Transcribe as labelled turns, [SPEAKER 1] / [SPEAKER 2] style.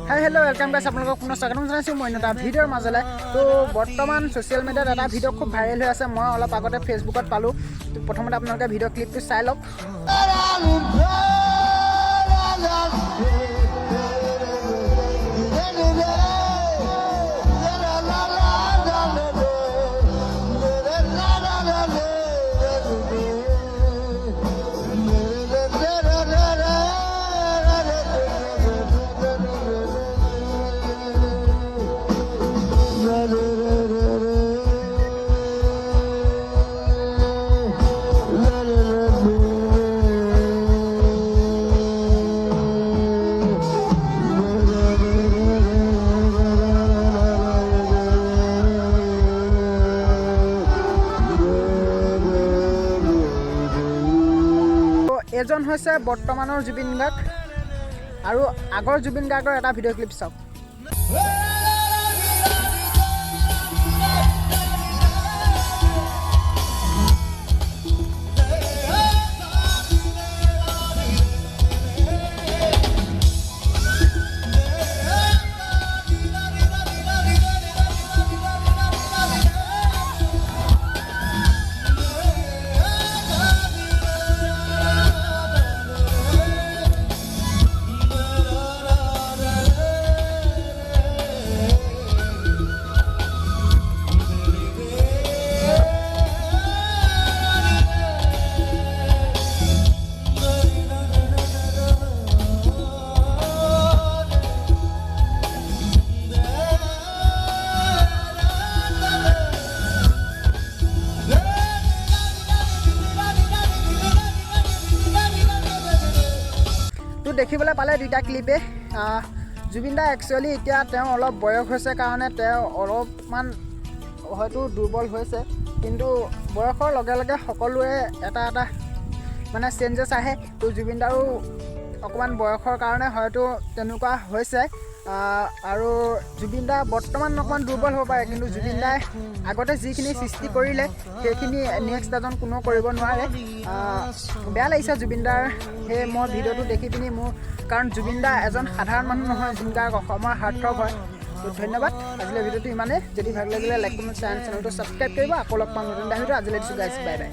[SPEAKER 1] Hi hello welcome guys আপোনালোকক পুনৰ স্বাগতম জনাইছোঁ মই এটা ভিডিঅ'ৰ মাজলৈ। তো বৰ্তমান ছ'চিয়েল মিডিয়াত এটা ভিডিঅ' খুব ভাইৰেল হৈ আছে। মই অলপ আগতে ফেচবুকত পালোঁ। তো প্ৰথমতে আপোনালোকে ভিডিঅ' ক্লিপটো চাই লওক। এজন হৈছে বৰ্তমানৰ জুবিন গাৰ্গ আৰু আগৰ জুবিন গাৰ্গৰ এটা ভিডিঅ' ক্লিপ চাওক। দেখিবলৈ পালে দুটা ক্লিপে। জুবিন দা একচুৱেলি এতিয়া তেওঁ অলপ বয়স হৈছে কাৰণে তেওঁ অলপমান হয়তো দুৰ্বল হৈছে, কিন্তু বয়সৰ লগে লগে সকলোৱে এটা মানে চেঞ্জেছ আহে। তো জুবিন দাৰো অকণমান বয়সৰ কাৰণে হয়তো তেনেকুৱা হৈছে। আৰু জুবিন দা বৰ্তমান অকণমান দুৰ্বল হ'ব পাৰে, কিন্তু জুবিন দাই আগতে যিখিনি সৃষ্টি কৰিলে সেইখিনি নেক্সট এজন কোনো কৰিব নোৱাৰে। বেয়া লাগিছে জুবিন দাৰ সেই মই ভিডিঅ'টো দেখি পিনি মোৰ, কাৰণ জুবিন দা এজন সাধাৰণ মানুহ নহয়, জুবিন দা অসমৰ হাৰ্টথ্ৰব হয়। তো ধন্যবাদ। আজিলৈ ভিডিঅ'টো ইমানেই। যদি ভাল লাগিলে লাইক কমেণ্ট চেনেলটো ছাবস্ক্ৰাইব কৰিব। আকৌ লগ পাম নতুন এটা ভিডিঅ'। আজিলৈ দিছোঁ গাইছ, বাই বাই।